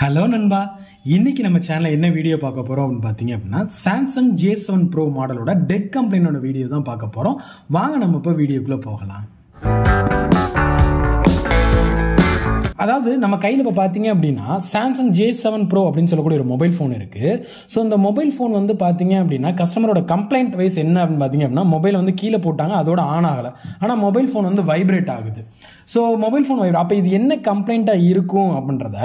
Hello நண்பா, இன்னைக்கு நம்ம சேனல்ல என்ன வீடியோ பார்க்க போறோம் அப்படின்னு பார்த்தீங்க அப்படின்னா சாம்சங் J7 Pro மாடலோட டெட் கம்ப்ளைண்டோட வீடியோ தான் பார்க்க போறோம். வாங்க நம்ம இப்போ வீடியோக்குள்ள போகலாம். அதாவது நம்ம கையில் இப்போ பார்த்தீங்க அப்படின்னா சாம்சங் J7 Pro அப்படின்னு சொல்லக்கூடிய ஒரு மொபைல் ஃபோன் இருக்கு. ஸோ இந்த மொபைல் ஃபோன் வந்து பார்த்தீங்க அப்படின்னா கஸ்டமரோட கம்ப்ளைண்ட் வைஸ் என்ன அப்படின்னு பார்த்தீங்க அப்படின்னா மொபைல் வந்து கீழே போட்டாங்க, அதோட ஆன் ஆகலை, ஆனால் மொபைல் ஃபோன் வந்து வைப்ரேட் ஆகுது. ஸோ மொபைல் ஃபோன் வைப்ரேட், அப்போ இது என்ன கம்ப்ளைண்ட்டாக இருக்கும் அப்படின்றத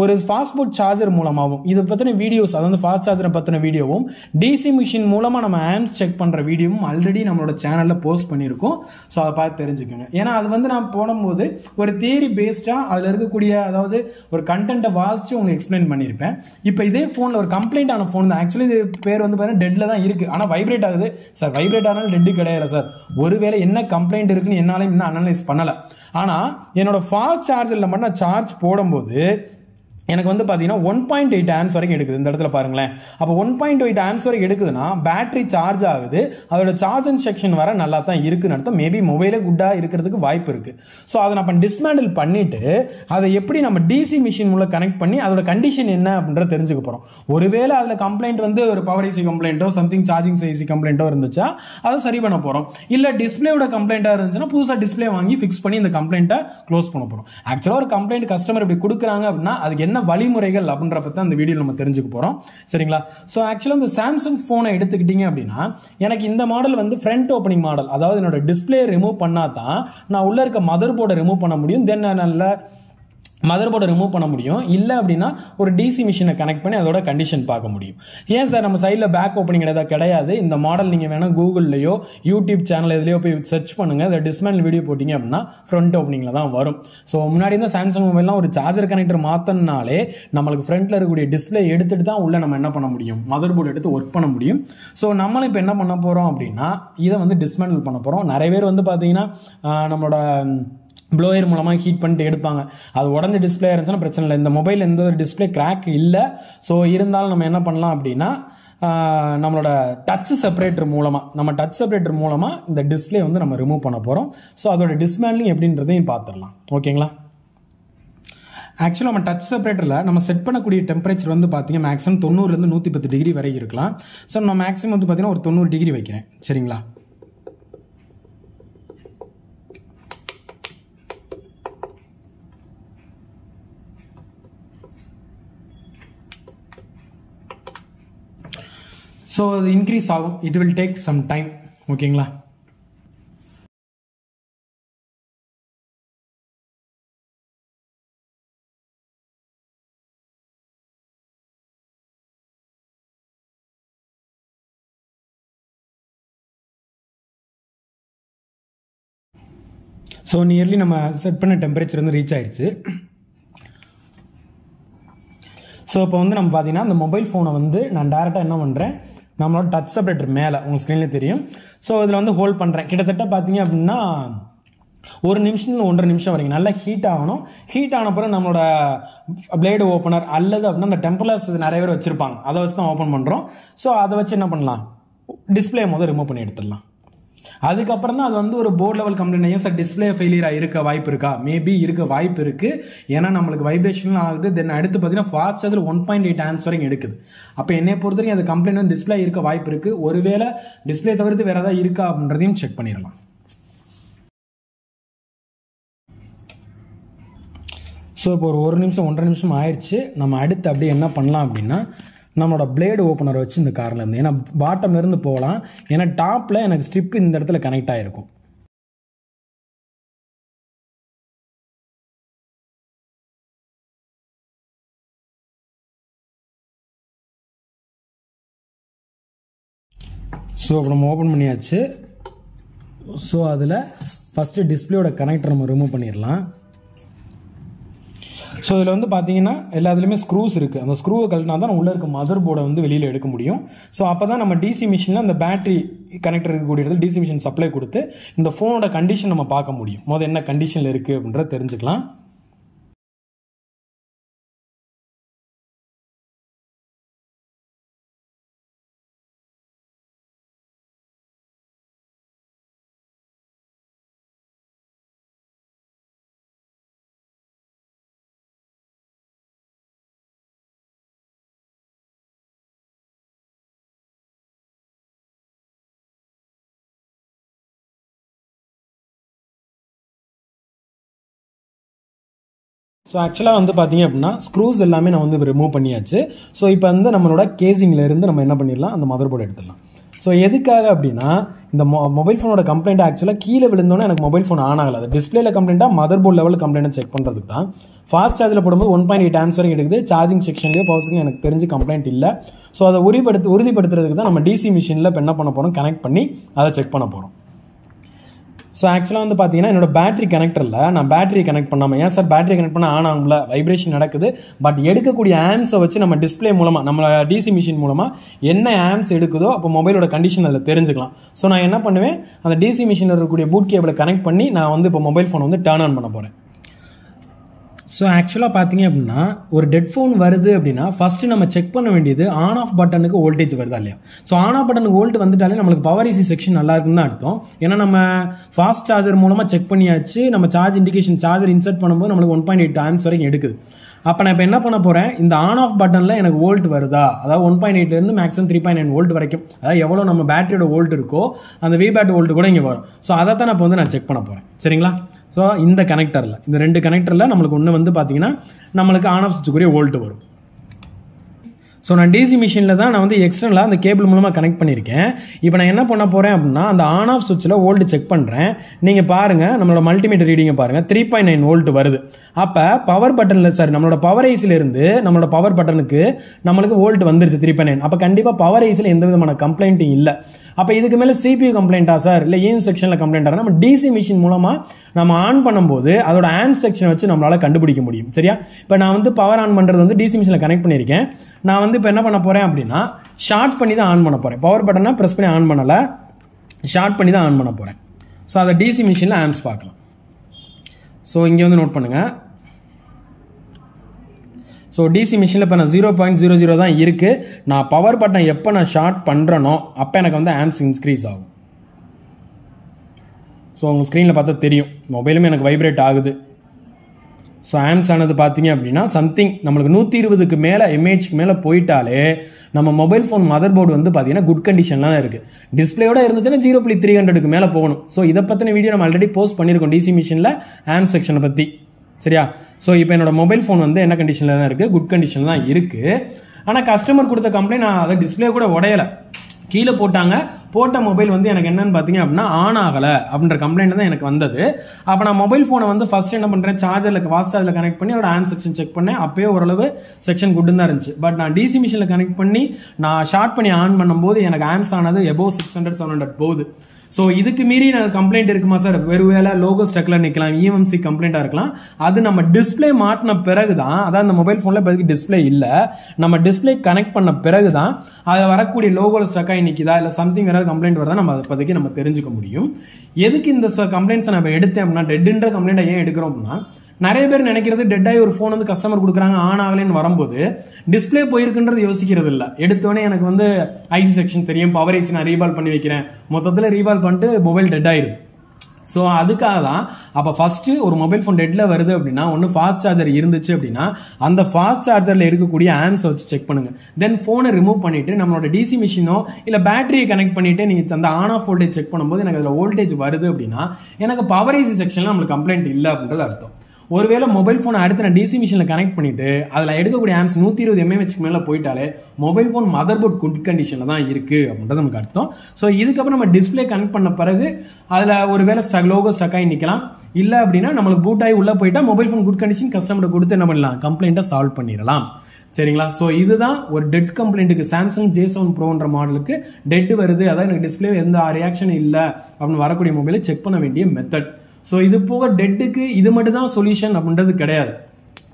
ஒரு ஃபாஸ்ட்போர்ட் சார்ஜர் மூலமாகவும் இதை பற்றின வீடியோஸ், அதாவது ஃபாஸ்ட் சார்ஜரை பற்றின வீடியோவும் டிசி மிஷின் மூலமாக நம்ம ஆம்ஸ் செக் பண்ணுற வீடியோவும் ஆல்ரெடி நம்மளோட சேனலில் போஸ்ட் பண்ணியிருக்கோம். ஸோ அதை பார்த்து தெரிஞ்சுக்கோங்க. ஏன்னா அது வந்து நான் போடும்போது ஒரு தியரி பேஸ்டாக அதில் இருக்கக்கூடிய, அதாவது ஒரு கண்டென்ட்டை வாசிச்சு உங்களுக்கு எக்ஸ்பிளைன் பண்ணியிருப்பேன். இப்போ இதே ஃபோனில் ஒரு கம்ப்ளைண்ட் ஆன ஃபோன் தான், ஆக்சுவலி இது பேர் வந்து பார்த்தீங்கன்னா டெட்ல தான் இருக்குது, ஆனால் வைப்ரேட் ஆகுது சார். வைப்ரேட் ஆனாலும் டெட்டு கிடையாது சார். ஒருவேளை என்ன கம்ப்ளைண்ட் இருக்குன்னு என்னாலும் இன்னும் அனலைஸ் பண்ணலை. ஆனால் என்னோட ஃபாஸ்ட் சார்ஜரில் மட்டும் நான் சார்ஜ் போடும்போது எனக்கு வந்து பார்த்தீங்கன்னா 1.8 ஆம்ஸ் வரைக்கும் எடுக்குது. இந்த இடத்துல பாருங்களேன். அப்போ 1.8 ஆம்ஸ் வரைக்கும் எடுக்குதுன்னா பேட்டரி சார்ஜ் ஆகுது, அதோட சார்ஜிங் செக்ஷன் வர நல்லா தான் இருக்குன்னு அர்த்தம். மேபி மொபைலே குட்டாக இருக்கிறதுக்கு வாய்ப்பு இருக்கு. ஸோ அதை நம்ம டிஸ்மேண்டில் பண்ணிட்டு அதை எப்படி நம்ம டிசி மிஷின் மூலம் கனெக்ட் பண்ணி அதோட கண்டிஷன் என்ன அப்படின்றத தெரிஞ்சுக்க போகிறோம். ஒருவேளை அதில் கம்ப்ளைண்ட் வந்து ஒரு பவர் ஐசி கம்ப்ளைண்ட்டோ சம்திங் சார்ஜிங் ஐசி கம்ப்ளைண்ட்டோ இருந்துச்சா அதை சரி பண்ண போகிறோம். இல்லை டிஸ்பிளேயோட கம்ப்ளைண்ட்டாக இருந்துச்சுன்னா புதுசாக டிஸ்பிளே வாங்கி ஃபிக்ஸ் பண்ணி இந்த கம்ப்ளைண்ட்டை க்ளோஸ் பண்ண போகிறோம். ஆக்சுவலாக ஒரு கம்ப்ளைண்ட் கஸ்டமர் இப்படி கொடுக்குறாங்க அப்படின்னா அதுக்கு என்ன வழிமுறைகள் அப்படின்ற பத்தி அந்த வீடியோ நம்ம தெரிஞ்சுக்க போறோம். சரிங்களா? சோ ஆக்சுவலா இந்த சாம்சங் போனை எடுத்துக்கிட்டீங்க அப்படின்னா எனக்கு இந்த மாடல் வந்து ஃப்ரண்ட் ஓப்பனிங் மாடல், அதாவது என்னோட டிஸ்பிளே ரிமூவ் பண்ணா தான் நான் உள்ள இருக்க மதர் போர்டை ரிமூவ் பண்ண முடியும். தென் நல்ல மதர் போர்டை ரிமூவ் பண்ண முடியும். இல்லை அப்படின்னா ஒரு டிசி மிஷினை கனெக்ட் பண்ணி அதோட கண்டிஷன் பார்க்க முடியும். ஏன் சார் நம்ம சைடில் பேக் ஓப்பனிங் கிடையாது? இந்த மாடல் நீங்கள் வேணா கூகுள்லையோ யூடியூப் சேனல் எதுலையோ போய் சர்ச் பண்ணுங்க. இந்த டிஸ்மேண்டில் வீடியோ போட்டிங்க அப்படின்னா ஃப்ரண்ட் ஓப்பனிங்கில் தான் வரும். ஸோ முன்னாடி இருந்தால் சாம்சங் மொபைல்லாம் ஒரு சார்ஜர் கனெக்டர் மாற்றினாலே நம்மளுக்கு ஃப்ரண்ட்டில் இருக்கக்கூடிய டிஸ்பிளே எடுத்துட்டு தான் உள்ள நம்ம என்ன பண்ண முடியும், மதர் போர்டு எடுத்து ஒர்க் பண்ண முடியும். ஸோ நம்மளும் இப்போ என்ன பண்ண போகிறோம் அப்படின்னா இதை வந்து டிஸ்மேண்டில் பண்ண போகிறோம். நிறைய பேர் வந்து பார்த்தீங்கன்னா நம்மளோட ப்ளோயர் மூலமாக ஹீட் பண்ணிட்டு எடுப்பாங்க. அது உடஞ்ச டிஸ்பிளே இருந்துச்சுன்னா பிரச்சனை இல்லை. இந்த மொபைல் எந்த ஒரு டிஸ்பிளே கிராக் இல்லை. ஸோ இருந்தாலும் நம்ம என்ன பண்ணலாம் அப்படின்னா நம்மளோட டச் செப்பரேட்டர் மூலமாக இந்த டிஸ்பிளே வந்து நம்ம ரிமூவ் பண்ண போகிறோம். ஸோ அதோட டிஸ்மேண்ட்லிங் எப்படின்றதையும் பார்த்துடலாம். ஓகேங்களா? ஆக்சுவலாக நம்ம டச் செப்பரேட்டரில் நம்ம செட் பண்ணக்கூடிய டெம்பரேச்சர் வந்து பார்த்தீங்கன்னா மேக்ஸிமம் 90லேருந்து 110 டிகிரி வரை இருக்கலாம். ஸோ நான் மேக்ஸிமம் வந்து பார்த்தீங்கன்னா ஒரு 90 டிகிரி வைக்கிறேன். சரிங்களா? ஸோ அது இன்க்ரீஸ் ஆகும். It will take some time. ஓகேங்களா? ஸோ நியர்லி நம்ம செட் பண்ண டெம்பரேச்சர் வந்து ரீச் ஆயிடுச்சு. ஸோ இப்போ வந்து நம்ம பார்த்தீங்கன்னா இந்த மொபைல் ஃபோனை வந்து நான் டேரெக்டாக என்ன பண்ணுறேன், நம்மளோட டச் செப்பரேட்டர் மேலே உங்கள் ஸ்க்ரீன்லேயே தெரியும். ஸோ இதில் வந்து ஹோல்ட் பண்ணுறேன். கிட்டத்தட்ட பார்த்தீங்க அப்படின்னா 1 நிமிஷம் 1.5 நிமிஷம் வரைக்கும் நல்லா ஹீட் ஆகணும். ஹீட் ஆன பிறகு நம்மளோட பிளேடு ஓப்பனர் அல்லது அப்படின்னா அந்த டெம்பலர்ஸ் நிறைய பேர் வச்சிருப்பாங்க, அதை வச்சு தான் ஓப்பன் பண்ணுறோம். ஸோ அதை வச்சு என்ன பண்ணலாம், டிஸ்பிளே முதல் ரிமூவ் பண்ணி எடுத்துடலாம். அதுக்கப்புறம் தான் அது வந்து ஒரு போர்ட் லெவல் கம்ப்ளைண்ட். ஏன் சார் டிஸ்பிளே ஃபெயிலியர் இருக்க வாய்ப்பு இருக்கா? மேபி இருக்க வாய்ப்பு இருக்கு. ஏன்னா நம்மளுக்கு வைப்ரேஷன் ஆகுது. தென் அடுத்து பார்த்தீங்கன்னா ஃபாஸ்ட் சார்ஜர் 1.8 ஆம்ஸ் வரைக்கும் எடுக்குது. அப்போ என்னை பொறுத்த வரைக்கும் அது கம்ப்ளைண்ட் வந்து டிஸ்பிளே இருக்க வாய்ப்பு இருக்கு. ஒருவேளை டிஸ்பிளே தவிர்த்து வேற ஏதாவது இருக்கா அப்படின்றதையும் செக் பண்ணிடலாம். ஸோ இப்போ ஒரு 1 நிமிஷம் 1.5 நிமிஷம் ஆயிடுச்சு. நம்ம அடுத்து அப்படியே என்ன பண்ணலாம் அப்படின்னா நம்மளோட பிளேடு ஓப்பனர் வச்சு இந்த காரில் இருந்து, ஏன்னா பாட்டம்ல இருந்து போகலாம், ஏன்னா டாப்ல எனக்கு ஸ்ட்ரிப் இந்த இடத்துல கனெக்ட் ஆயிருக்கும். ஸோ இப்போ நம்ம ஓப்பன் பண்ணியாச்சு. ஸோ அதில் ஃபஸ்ட்டு டிஸ்பிளேயோட கனெக்டர் நம்ம ரிமூவ் பண்ணிடலாம். ஸோ இதில் வந்து பார்த்தீங்கன்னா எல்லாத்துலேயுமே ஸ்க்ரூஸ் இருக்குது. அந்த ஸ்க்ரூவை கழட்டினா தான் உள்ளே இருக்க மதர் போர்டை வந்து வெளியில் எடுக்க முடியும். ஸோ அப்போ தான் நம்ம டிசி மிஷினில் அந்த பேட்டரி கனெக்டர் இருக்கக்கூடிய இடத்துல டிசி மிஷின் சப்ளை கொடுத்து இந்த ஃபோனோட கண்டிஷன் நம்ம பார்க்க முடியும். முதல்ல என்ன கண்டிஷனில் இருக்குது அப்படின்றத தெரிஞ்சுக்கலாம். ஸோ ஆக்சுவலாக வந்து பார்த்தீங்க அப்படின்னா ஸ்க்ரூஸ் எல்லாமே நான் வந்து ரிமூவ் பண்ணியாச்சு. ஸோ இப்போ வந்து நம்மளோட கேசிங்கில் இருந்து நம்ம என்ன பண்ணிடலாம், அந்த மதர் போர்டு எடுத்துடலாம். ஸோ எதுக்காக அப்படின்னா இந்த மொபைல் ஃபோனோட கம்ப்ளைண்ட் ஆக்சுவலாக கீழே விழுந்தோன்னே எனக்கு மொபைல் ஃபோன் ஆன் ஆகலை. அது டிஸ்பிளேல கம்ப்ளைண்ட்டாக மதர் போர்டு லெவலில் கம்ப்ளைண்ட் செக் பண்ணுறதுக்கு தான். ஃபாஸ்ட் சார்ஜில் போடும்போது 1.8 ஆம்ஸ் வரைக்கும் எடுக்குது. சார்ஜிங் செக்ஷன்லேயோ பவர்ஸுக்கு எனக்கு தெரிஞ்சு கம்ப்ளைண்ட் இல்லை. ஸோ அதை உறுதிப்படுத்துறதுக்கு தான் நம்ம டிசி மிஷினில் இப்போ என்ன பண்ண போகிறோம், கனெக்ட் பண்ணி அதை செக் பண்ண போகிறோம். ஸோ ஆக்சுவலாக வந்து பார்த்தீங்கன்னா என்னோட பேட்டரி கனெக்டரில் நான் பேட்டரி கனெக்ட் பண்ணாமல், ஏன் சார் பேட்டரி கனெக்ட் பண்ண ஆன் ஆகும்ல, வைப்ரேஷன் நடக்குது. பட் எடுக்கக்கூடிய ஆம்ஸை வச்சு நம்ம டிஸ்பிளே மூலமாக நம்ம டிசி மிஷின் மூலமாக என்ன ஆம்ஸ் எடுக்குதோ அப்போ மொபைலோட கண்டிஷன் அதில் தெரிஞ்சுக்கலாம். ஸோ நான் என்ன பண்ணுவேன், அந்த டிசி மிஷினில் இருக்கக்கூடிய பூட் கேபிளை கனெக்ட் பண்ணி நான் வந்து இப்போ மொபைல் ஃபோனை வந்து டர்ன் ஆன் பண்ண போகிறேன். ஸோ ஆக்சுவலாக பார்த்தீங்க அப்படின்னா ஒரு டெட் ஃபோன் வருது அப்படின்னா ஃபஸ்ட்டு நம்ம செக் பண்ண வேண்டியது ஆன் ஆஃப் பட்டனுக்கு வோல்டேஜ் வருதா இல்லையா. ஸோ ஆன் ஆஃப் பட்டனுக்கு வோல்ட் வந்துட்டாலே நம்மளுக்கு பவர் ஈசி செக்ஷன் நல்லா இருக்குன்னு தான் அர்த்தம். ஏன்னா நம்ம ஃபாஸ்ட் சார்ஜர் மூலமாக செக் பண்ணியாச்சு. நம்ம சார்ஜ் இண்டிகேஷன் சார்ஜர் இன்சர்ட் பண்ணும்போது நம்மளுக்கு 1.8 ஆம்ஸ் வரைக்கும் எடுக்குது. அப்போ நான் இப்போ என்ன பண்ண போகிறேன், இந்த ஆன் ஆஃப் பட்டனில் எனக்கு வோல்ட் வருதா, அதாவது 1.8லேருந்து மேக்ஸிமம் 3.9 வோல்ட் வரைக்கும், அதாவது எவ்வளோ நம்ம பேட்டரியோட வோல்ட் இருக்கோ அந்த விபேட் வோல்ட் கூட இங்கே வரும். ஸோ அதை தான் இப்போ வந்து நான் செக் பண்ண போகிறேன். சரிங்களா. ஸோ இந்த கனெக்டரில், இந்த 2 கனெக்டரில் நம்மளுக்கு ஒன்று வந்து பார்த்தீங்கன்னா நம்மளுக்கு ஆன் ஆஃப் சுவிட்சுக்குரிய வோல்ட் வரும். ஸோ நான் டிசி மிஷினில் தான் நான் வந்து எக்ஸ்டர்னலாக அந்த கேபிள் மூலமாக கனெக்ட் பண்ணியிருக்கேன். இப்போ நான் என்ன பண்ண போகிறேன் அப்படின்னா அந்த ஆன் ஆஃப் சுவிட்சில் வோல்ட் செக் பண்ணுறேன். நீங்கள் பாருங்கள், நம்மளோட மல்டிமீட்டர் ரீடிங்கை பாருங்கள், 3.9 வோல்ட் வருது. அப்போ பவர் பட்டனில் சார் நம்மளோட பவர் ஐசிலேருந்து நம்மளோட பவர் பட்டனுக்கு நம்மளுக்கு வோல்ட் வந்துருச்சு 3.9. அப்போ கண்டிப்பாக பவர் ஐசியில் எந்த விதமான கம்ப்ளைண்ட்டும் இல்லை. அப்போ இதுக்கு மேலே சிபியூ கம்ப்ளைண்ட்டா சார், இல்லை EM செக்ஷனில் கம்ப்ளைண்ட்டா, நம்ம டிசி மிஷின் மூலமாக நம்ம ஆன் பண்ணும்போது அதோட ஆம் செக்ஷனை வச்சு நம்மளால் கண்டுபிடிக்க முடியும். சரியா. இப்போ நான் வந்து பவர் ஆன் பண்ணுறது வந்து டிசி மிஷினில் கனெக்ட் பண்ணியிருக்கேன். நான் வந்து இப்போ என்ன பண்ண போகிறேன் அப்படின்னா ஷார்ட் பண்ணி தான் ஆன் பண்ண போகிறேன். பவர் பட்டனை ப்ரெஸ் பண்ணி ஆன் பண்ணலை, ஷார்ட் பண்ணி தான் ஆன் பண்ண போகிறேன். ஸோ அதை டிசி மிஷினில் ஆம்ஸ் பார்க்கலாம். ஸோ இங்கே வந்து நோட் பண்ணுங்கள். ஸோ டிசி மிஷினில் இப்போ நான் 0.00 தான் இருக்குது. நான் பவர் பட்டன் எப்போ நான் ஷார்ட் பண்ணுறனோ அப்போ எனக்கு வந்து ஆம்ஸ் இன்க்ரீஸ் ஆகும். ஸோ உங்கள் ஸ்க்ரீனில் பார்த்தா தெரியும், மொபைலுமே எனக்கு வைப்ரேட் ஆகுது. ஸோ ஆம்ஸ் ஆனது பார்த்தீங்க அப்படின்னா சம்திங் நம்மளுக்கு 120க்கு மேலே எம்ஏஹெச்க்கு மேலே போயிட்டாலே நம்ம மொபைல் ஃபோன் மதர் போர்டு வந்து பார்த்தீங்கன்னா குட் கண்டிஷன்லாம் தான் இருக்குது. டிஸ்பிளேயோட இருந்துச்சுன்னா 0.300க்கு மேலே போகணும். ஸோ இதை பற்றின வீடியோ நம்ம ஆல்ரெடி போஸ்ட் பண்ணியிருக்கோம் டிசி மிஷினில் ஆம் செக்ஷனை பற்றி. சரியா. ஸோ இப்போ என்னோட மொபைல் ஃபோன் வந்து என்ன கண்டிஷனில் தான் இருக்குது, குட் கண்டிஷன் தான் இருக்குது. ஆனால் கஸ்டமர் கொடுத்த கம்ப்ளைண்ட் நான் அதை டிஸ்பிளே கூட உடையலை, கீழே போட்ட மொபைல் வந்து எனக்கு என்னன்னு பார்த்தீங்க அப்படின்னா ஆன் ஆகலை அப்படின்ற கம்ப்ளைண்ட் தான் எனக்கு வந்தது. அப்போ நான் மொபைல் ஃபோனை வந்து ஃபர்ஸ்ட் என்ன பண்ணுறேன், சார்ஜரில் ஃபாஸ்ட் சார்ஜில் கனெக்ட் பண்ணி அதோட ஆம் செக்ஷன் செக் பண்ணேன். அப்பயே ஓரளவு செக்ஷன் குட்டுன்னு தான் இருந்துச்சு. பட் நான் டிசி மிஷினில் கனெக்ட் பண்ணி நான் ஷார்ட் பண்ணி ஆன் பண்ணும்போது எனக்கு ஆம்ஸ் ஆனது எபோவ் 600-700 போகுது. ஸோ இதுக்கு மீறி நான் கம்ப்ளைண்ட் இருக்குமா சார், வெறுவேளை லோகோ ஸ்டக்ல நிற்கலாம், EMC கம்ப்ளைண்டாக இருக்கலாம். அது நம்ம டிஸ்பிளே மாட்டின பிறகு தான், அதாவது அந்த மொபைல் ஃபோனில் இப்போதைக்கு டிஸ்பிளே இல்லை, நம்ம டிஸ்பிளே கனெக்ட் பண்ண பிறகு தான் அதில் வரக்கூடிய லோகோவில் ஸ்டக்காகி நிற்கிதா இல்லை சம்திங் வேறு கம்ப்ளைண்ட் வருதா நம்ம அதை இப்போதைக்கு நம்ம தெரிஞ்சுக்க முடியும். எதுக்கு இந்த கம்ப்ளைண்ட்ஸை நம்ம எடுத்தேன் அப்படின்னா, டெட்ன்ற கம்ப்ளைண்ட்டை ஏன் எடுக்கிறோம் அப்படின்னா, நிறைய பேர் நினைக்கிறது டெட்டாகி ஒரு ஃபோன் வந்து கஸ்டமர் கொடுக்குறாங்க ஆன் ஆகலைன்னு வரும்போது டிஸ்பிளே போயிருக்குன்றது யோசிக்கிறது இல்லை. எடுத்தோடனே எனக்கு வந்து ஐசி செக்ஷன் தெரியும், பவர் ஐசி நான் ரீபால் பண்ணி வைக்கிறேன், மொத்தத்தில் ரீபால் பண்ணிட்டு மொபைல் டெட் ஆயிடுது. ஸோ அதுக்காக தான் அப்போ ஃபர்ஸ்ட் ஒரு மொபைல் ஃபோன் டெட்ல வருது அப்படின்னா ஒன்று ஃபாஸ்ட் சார்ஜர் இருந்துச்சு அப்படின்னா அந்த ஃபாஸ்ட் சார்ஜர்ல இருக்கக்கூடிய ஆம்ஸ் வச்சு செக் பண்ணுங்க. தென் ஃபோனை ரிமூவ் பண்ணிட்டு நம்மளோட டிசி மிஷினோ இல்லை பேட்டரியை கனெக்ட் பண்ணிட்டு நீங்க அந்த ஆன் ஆஃப் வோல்டேஜ் செக் பண்ணும்போது எனக்கு அதில் வோல்டேஜ் வருது அப்படின்னா எனக்கு பவர் ஐசி செக்ஷன்ல நம்மளுக்கு கம்ப்ளைண்ட் இல்லை அப்படின்றது அர்த்தம். ஒருவேளை மொபைல் ஃபோனை அடுத்து நான் டிசி மிஷினில் கனெக்ட் பண்ணிட்டு அதில் எடுக்கக்கூடிய ஆம்ஸ் 120 mAhக்கு மேலே போயிட்டாலே mobile phone mother board good கண்டிஷனில் தான் இருக்குது அப்படின்றது நமக்கு அர்த்தம். ஸோ இதுக்கப்புறம் நம்ம டிஸ்பிளே கனெக்ட் பண்ண பிறகு அதில் ஒருவேளை லோகோ ஸ்டக் ஆகி நிற்கலாம், இல்லை அப்படின்னா நம்மளுக்கு பூட் ஆகி உள்ளே போயிட்டா மொபைல் ஃபோன் குட் கண்டிஷன் கஸ்டமரை கொடுத்து என்ன பண்ணலாம், கம்ப்ளைண்ட்டை சால்வ் பண்ணிடலாம். சரிங்களா. ஸோ இதுதான் ஒரு டெட் கம்ப்ளைண்ட்டுக்கு சாம்சங் J7 Proன்ற மாடலுக்கு டெட் வருது, அதாவது எனக்கு டிஸ்பிளே எந்த ரியாக்ஷன் இல்லை அப்படின்னு வரக்கூடிய மொபைலை செக் பண்ண வேண்டிய மெத்தட். ஸோ இது போக டெட்டுக்கு இது மட்டும் தான் சொல்யூஷன் அப்படின்றது கிடையாது.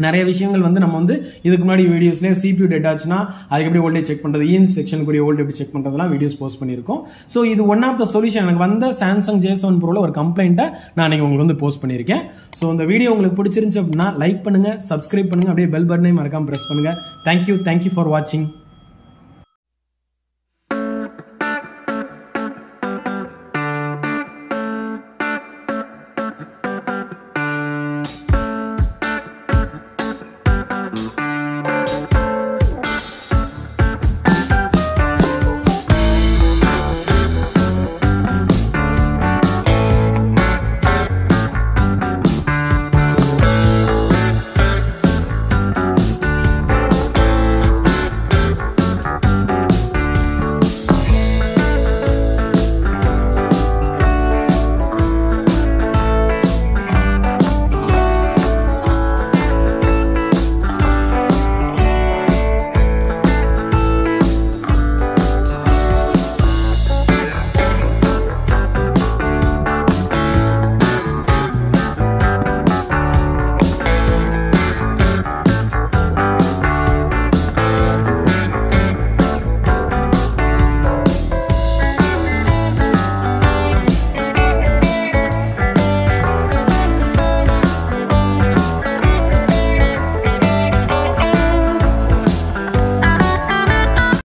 நிறைய விஷயங்கள் வந்து நம்ம வந்து இதுக்கு முன்னாடி வீடியோஸ்ல CPU டெட் ஆச்சுன்னா அதுக்கு எப்படி வோல்டேஜ் செக் பண்றது, EM செக்ஷனுக்குரிய வோல்டேஜ் எப்படி செக் பண்றதுலாம் வீடியோஸ் போஸ்ட் பண்ணியிருக்கோம். ஸோ இது ஒன் ஆஃப் த சொல்யூஷன். எனக்கு வந்த சாம்சங் J7 Proல ஒரு கம்ப்ளைண்ட்டை நான் நீங்க உங்களுக்கு வந்து போஸ்ட் பண்ணியிருக்கேன். ஸோ இந்த வீடியோ உங்களுக்கு பிடிச்சிருந்துச்சு அப்படின்னா லைக் பண்ணுங்க, சப்ஸ்கிரைப் பண்ணுங்க, அப்படியே பெல் பட்டனை மறக்காம பிரஸ் பண்ணுங்க. தேங்க்யூ ஃபார் வாட்சிங்.